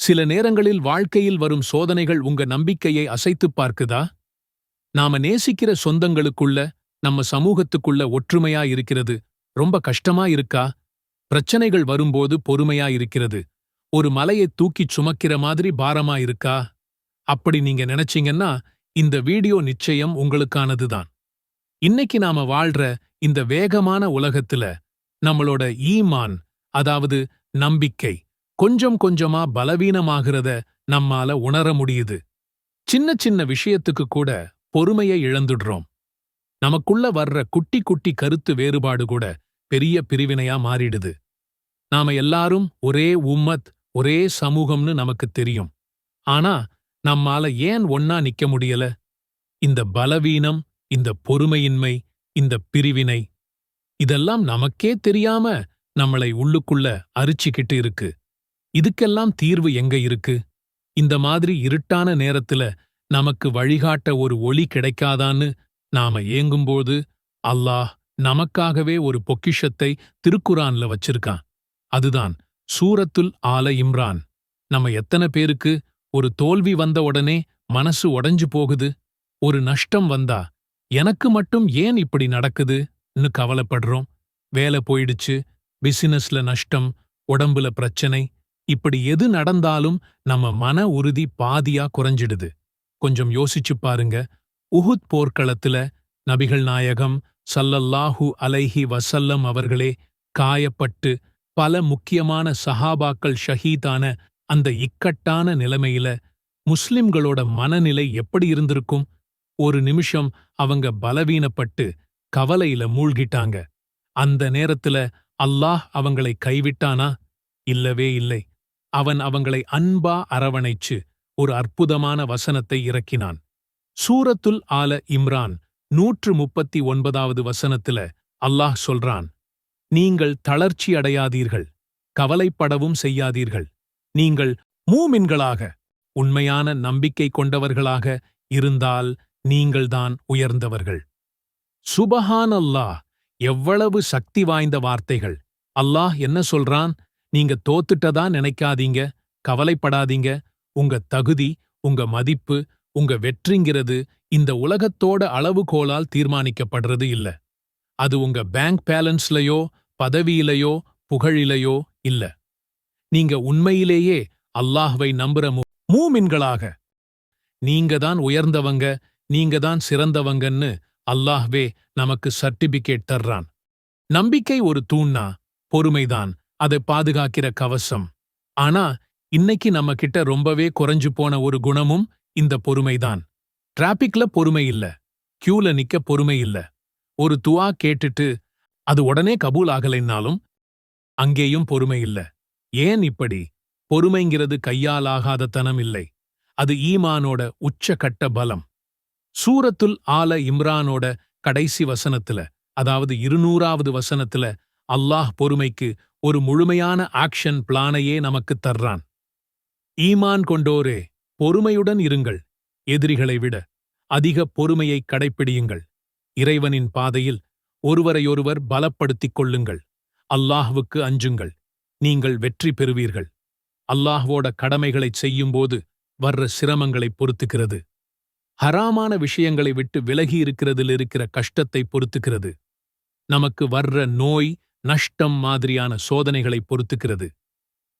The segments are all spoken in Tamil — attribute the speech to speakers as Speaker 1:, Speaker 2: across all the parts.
Speaker 1: சில நேரங்களில் வாழ்க்கையில் வரும் சோதனைகள் உங்க நம்பிக்கையை அசைத்துப் பார்க்குதா? நாம நேசிக்கிற சொந்தங்களுக்குள்ள, நம்ம சமூகத்துக்குள்ள ஒற்றுமையா இருக்கிறது ரொம்ப கஷ்டமா இருக்கா? பிரச்சனைகள் வரும்போது பொறுமையா இருக்கிறது ஒரு மலையைத் தூக்கிச் சுமக்கிற மாதிரி பாரமா இருக்கா? அப்படி நீங்க நினைச்சீங்கன்னா இந்த வீடியோ நிச்சயம் உங்களுக்கானதுதான். இன்னைக்கு நாம வாழ்ற இந்த வேகமான உலகத்துல நம்மளோட ஈமான், அதாவது நம்பிக்கை, கொஞ்சம் கொஞ்சமா பலவீனமாகிறத நம்மால உணர முடியுது. சின்ன சின்ன விஷயத்துக்கு கூட பொறுமையை இழந்துடுறோம். நமக்குள்ள வர்ற குட்டி குட்டி கருத்து வேறுபாடு கூட பெரிய பிரிவினையா மாறிடுது. நாம எல்லாரும் ஒரே உம்மத், ஒரே சமூகம்னு நமக்கு தெரியும். ஆனா நம்மால ஏன் ஒன்னா நிக்க முடியல? இந்த பலவீனம், இந்த பொறுமையின்மை, இந்த பிரிவினை, இதெல்லாம் நமக்கே தெரியாம நம்மளை உள்ளுக்குள்ள அரிச்சுக்கிட்டு இருக்கு. இதுக்கெல்லாம் தீர்வு எங்க இருக்கு? இந்த மாதிரி இருட்டான நேரத்துல நமக்கு வழிகாட்ட ஒரு ஒளி கிடைக்காதான்னு நாம ஏங்கும்போது, அல்லாஹ் நமக்காகவே ஒரு பொக்கிஷத்தை திருக்குரான்ல வச்சிருக்கான். அதுதான் சூரத்துல் ஆல இம்ரான். நம்ம எத்தனை பேருக்கு ஒரு தோல்வி வந்த உடனே மனசு உடைஞ்சு போகுது? ஒரு நஷ்டம் வந்தா எனக்கு மட்டும் ஏன் இப்படி நடக்குதுன்னு கவலைப்படுறோம். வேலை போயிடுச்சு, பிசினஸ்ல நஷ்டம், உடம்புல பிரச்சனை, இப்படி எது நடந்தாலும் நம்ம மன உறுதி பாதியா குறைஞ்சிடுது. கொஞ்சம் யோசிச்சு பாருங்க. உஹுத் போர்க்களத்துல நபிகள் நாயகம் ஸல்லல்லாஹு அலைஹி வஸல்லம் அவர்களே காயப்பட்டு பல முக்கியமான சஹாபாக்கள் ஷஹீதான அந்த இக்கட்டான நிலைமையில முஸ்லிம்களோட மனநிலை எப்படி இருந்திருக்கும்? ஒரு நிமிஷம் அவங்க பலவீனப்பட்டு கவலையில மூழ்கிட்டாங்க. அந்த நேரத்துல அல்லாஹ் அவங்களை கைவிட்டானா? இல்லவே இல்லை. அவன் அவங்களை அன்பா அரவணைச்சு ஒரு அற்புதமான வசனத்தை இறக்கினான். சூரத்துல் ஆல இம்ரான் 139வது வசனத்துல அல்லாஹ் சொல்றான், நீங்கள் தளர்ச்சி அடையாதீர்கள், கவலைப்படவும் செய்யாதீர்கள். நீங்கள் மூமின்களாக, உண்மையான நம்பிக்கை கொண்டவர்களாக இருந்தால் நீங்கள்தான் உயர்ந்தவர்கள். சுபஹானல்லாஹ், எவ்வளவு சக்தி வாய்ந்த வார்த்தைகள்! அல்லாஹ் என்ன சொல்றான்? நீங்க தோத்துட்டதா நினைக்காதீங்க, கவலைப்படாதீங்க. உங்க தகுதி, உங்க மதிப்பு, உங்க வெற்றிங்கிறது இந்த உலகத்தோட அளவுகோலால் தீர்மானிக்கப்படுறது இல்ல. அது உங்க பேங்க் பேலன்ஸ்லயோ, பதவியிலையோ, புகழிலையோ இல்ல. நீங்க உண்மையிலேயே அல்லாஹ்வை நம்புற மூமின்களாக நீங்க தான் உயர்ந்தவங்க, நீங்க தான் சிறந்தவங்கன்னு அல்லாஹ்வே நமக்கு சர்டிபிகேட் தர்றான். நம்பிக்கை ஒரு தூண்னா, பொறுமைதான் அதை பாதுகாக்கிற கவசம். ஆனா இன்னைக்கு நம்ம கிட்ட ரொம்பவே குறைஞ்சு போன ஒரு குணமும் இந்த பொறுமைதான். டிராபிக்ல பொறுமை இல்ல, கியூல நிக்க பொறுமை இல்ல, ஒரு துஆ கேட்டுட்டு அது உடனே கபூல் ஆகலைன்னாலும் அங்கேயும் பொறுமை இல்ல. ஏன் இப்படி? பொறுமைங்கிறது கையாலாகாத தனம் இல்லை, அது ஈமானோட உச்சகட்ட பலம். சூரத்துல் ஆல இம்ரானோட கடைசி வசனத்துல, அதாவது 200வது வசனத்துல அல்லாஹ் பொறுமைக்கு ஒரு முழுமையான ஆக்ஷன் பிளானையே நமக்குத் தர்றான். ஈமான் கொண்டோரே, பொறுமையுடன் இருங்கள். எதிரிகளை விட அதிக பொறுமையை கடைப்பிடியுங்கள். இறைவனின் பாதையில் ஒருவரையொருவர் பலப்படுத்திக் கொள்ளுங்கள். அல்லாஹ்வுக்கு அஞ்சுங்கள், நீங்கள் வெற்றி பெறுவீர்கள். அல்லாஹ்வோட கடமைகளைச் செய்யும்போது வர்ற சிரமங்களை பொறுத்துக்கிறது. ஹராமான விஷயங்களை விட்டு விலகி இருக்கிறதில் இருக்கிற கஷ்டத்தை பொறுத்துக்கிறது. நமக்கு வர்ற நோய், நஷ்டம் மாதிரியான சோதனைகளை பொறுத்துக்கிறது.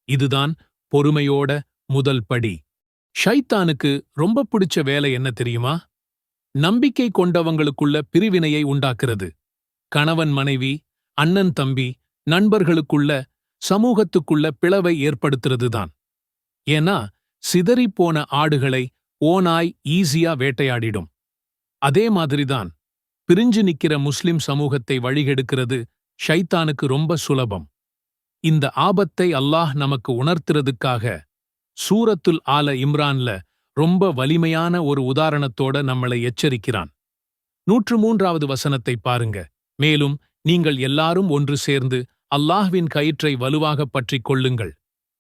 Speaker 1: இதுதான் பொறுமையோட முதல் படி. ஷைத்தானுக்கு ரொம்ப பிடிச்ச வேலை என்ன தெரியுமா? நம்பிக்கை கொண்டவங்களுக்குள்ள பிரிவினையை உண்டாக்குறது. கணவன் மனைவி, அண்ணன் தம்பி, நண்பர்களுக்குள்ள, சமூகத்துக்குள்ள பிளவை ஏற்படுத்துறதுதான். ஏன்னா சிதறிப்போன ஆடுகளை ஓநாய் ஈஸியா வேட்டையாடிடும். அதே மாதிரிதான் பிரிஞ்சு நிக்கிற முஸ்லிம் சமூகத்தை வழிகெடுக்கிறது ஷைத்தானுக்கு ரொம்ப சுலபம். இந்த ஆபத்தை அல்லாஹ் நமக்கு உணர்த்துறதுக்காக சூரத்துல் ஆல இம்ரான்ல ரொம்ப வலிமையான ஒரு உதாரணத்தோட நம்மளை எச்சரிக்கிறான். 103வது வசனத்தை பாருங்க. மேலும் நீங்கள் எல்லாரும் ஒன்று சேர்ந்து அல்லாஹ்வின் கயிற்றை வலுவாகப் பற்றிக் கொள்ளுங்கள்,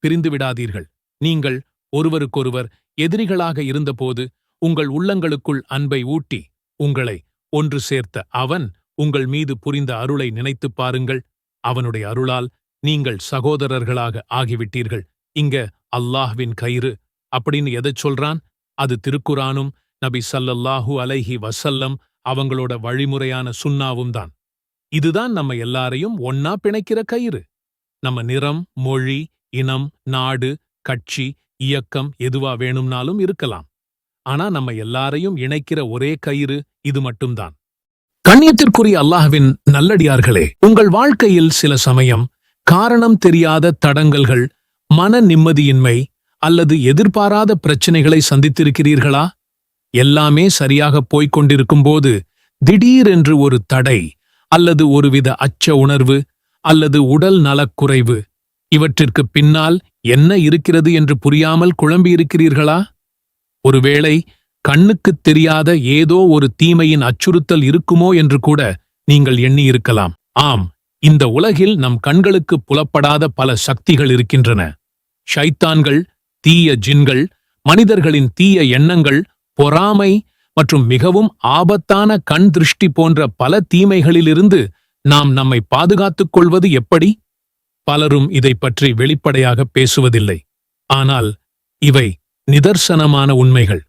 Speaker 1: பிரிந்துவிடாதீர்கள். நீங்கள் ஒருவருக்கொருவர் எதிரிகளாக இருந்தபோது உங்கள் உள்ளங்களுக்குள் அன்பை ஊட்டி உங்களை ஒன்று சேர்த்த அவன் உங்கள் மீது புரிந்த அருளை நினைத்துப் பாருங்கள். அவனுடைய அருளால் நீங்கள் சகோதரர்களாக ஆகிவிட்டீர்கள். இங்க அல்லாஹ்வின் கயிறு அப்படின்னு எதைச் சொல்றான்? அது திருக்குரானும் நபி ஸல்லல்லாஹு அலைஹி வஸல்லம் அவங்களோட வழிமுறையான சுன்னாவும் தான். இதுதான் நம்ம எல்லாரையும் ஒன்னா பிணைக்கிற கயிறு. நம்ம நிறம், மொழி, இனம், நாடு, கட்சி, இயக்கம் எதுவா வேணும்னாலும் இருக்கலாம். ஆனா நம்ம எல்லாரையும் இணைக்கிற ஒரே கயிறு இது மட்டும்தான். கண்ணியத்திற்குரிய அல்லாஹ்வின் நல்லடியார்களே, உங்கள் வாழ்க்கையில் சில சமயம் காரணம் தெரியாத தடங்கல்கள், மன நிம்மதியின்மை அல்லது எதிர்பாராத பிரச்சனைகளை சந்தித்திருக்கிறீர்களா? எல்லாமே சரியாக போய்க் கொண்டிருக்கும்போது திடீரென்று ஒரு தடை அல்லது ஒருவித அச்ச உணர்வு அல்லது உடல் நலக்குறைவு, இவற்றிற்கு பின்னால் என்ன இருக்கிறது என்று புரியாமல் குழம்பியிருக்கிறீர்களா? ஒருவேளை கண்ணுக்குத் தெரியாத ஏதோ ஒரு தீமையின் அச்சுறுத்தல் இருக்குமோ என்று கூட நீங்கள் எண்ணியிருக்கலாம். ஆம், இந்த உலகில் நம் கண்களுக்கு புலப்படாத பல சக்திகள் இருக்கின்றன. ஷைத்தான்கள், தீய ஜின்கள், மனிதர்களின் தீய எண்ணங்கள், பொறாமை மற்றும் மிகவும் ஆபத்தான கண் திருஷ்டி போன்ற பல தீமைகளிலிருந்து நாம் நம்மை பாதுகாத்துக் கொள்வது எப்படி? பலரும் இதைப் பற்றி வெளிப்படையாக பேசுவதில்லை. ஆனால் இவை நிதர்சனமான உண்மைகள்.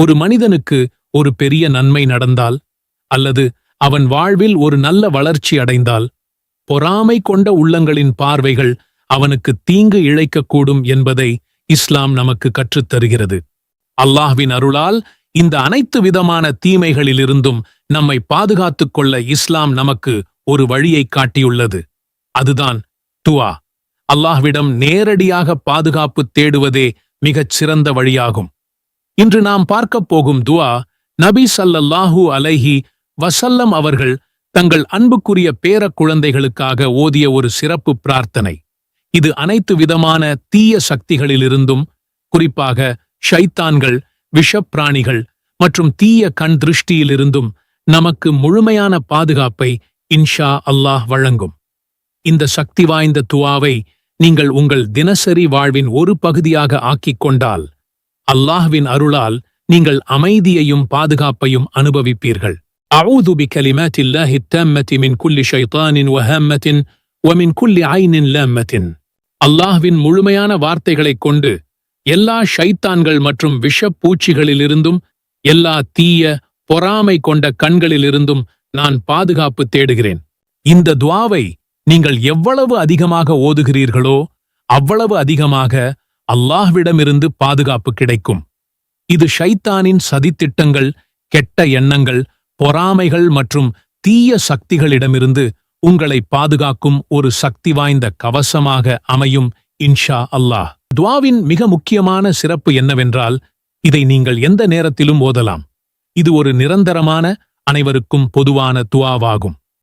Speaker 1: ஒரு மனிதனுக்கு ஒரு பெரிய நன்மை நடந்தால் அல்லது அவன் வாழ்வில் ஒரு நல்ல வளர்ச்சி அடைந்தால், பொறாமை கொண்ட உள்ளங்களின் பார்வைகள் அவனுக்கு தீங்கு இழைக்கக்கூடும் என்பதை இஸ்லாம் நமக்கு கற்றுத்தருகிறது. அல்லாஹ்வின் அருளால் இந்த அனைத்து விதமான தீமைகளிலிருந்தும் நம்மை பாதுகாத்துக் கொள்ள இஸ்லாம் நமக்கு ஒரு வழியைக் காட்டியுள்ளது. அதுதான் துஆ. அல்லாஹ்விடம் நேரடியாக பாதுகாப்பு தேடுவதே மிகச் சிறந்த வழியாகும். இன்று நாம் பார்க்கப் போகும் துஆ நபி ஸல்லல்லாஹு அலைஹி வஸல்லம் அவர்கள் தங்கள் அன்புக்குரிய பேரக் குழந்தைகளுக்காக ஓதிய ஒரு சிறப்பு பிரார்த்தனை. இது அனைத்து விதமான தீய சக்திகளிலிருந்தும், குறிப்பாக ஷைத்தான்கள், விஷப்பிராணிகள் மற்றும் தீய கண் திருஷ்டியிலிருந்தும் நமக்கு முழுமையான பாதுகாப்பை இன்ஷா அல்லாஹ் வழங்கும். இந்த சக்தி வாய்ந்த துஆவை நீங்கள் உங்கள் தினசரி வாழ்வின் ஒரு பகுதியாக ஆக்கிக் கொண்டால், அல்லாஹ்வின் அருளால் நீங்கள் அமைதியையும் பாதுகாப்பையும் அனுபவிப்பீர்கள். அஊது பிகலிமாத்தில்லாஹி த்தம்மத்தி மின் குல்லி ஷைத்தானின் வஹம்மத்தின் வமின் குல்லி ஐனின் லாம்மத்தின். அல்லாஹ்வின் முழுமையான வார்த்தைகளைக் கொண்டு எல்லா ஷைத்தான்கள் மற்றும் விஷப்பூச்சிகளிலிருந்தும், எல்லா தீய பொறாமை கொண்ட கண்களிலிருந்தும் நான் பாதுகாப்பு தேடுகிறேன். இந்த துஆவை நீங்கள் எவ்வளவு அதிகமாக ஓதுகிறீர்களோ அவ்வளவு அதிகமாக அல்லாஹ்விடமிருந்து பாதுகாப்பு கிடைக்கும். இது ஷைத்தானின் சதித்திட்டங்கள், கெட்ட எண்ணங்கள், பொறாமைகள் மற்றும் தீய சக்திகளிடமிருந்து உங்களை பாதுகாக்கும் ஒரு சக்தி வாய்ந்த கவசமாக அமையும் இன்ஷா அல்லாஹ். துஆவின் மிக முக்கியமான சிறப்பு என்னவென்றால், இதை நீங்கள் எந்த நேரத்திலும் ஓதலாம். இது ஒரு நிரந்தரமான, அனைவருக்கும் பொதுவான துஆவாகும்.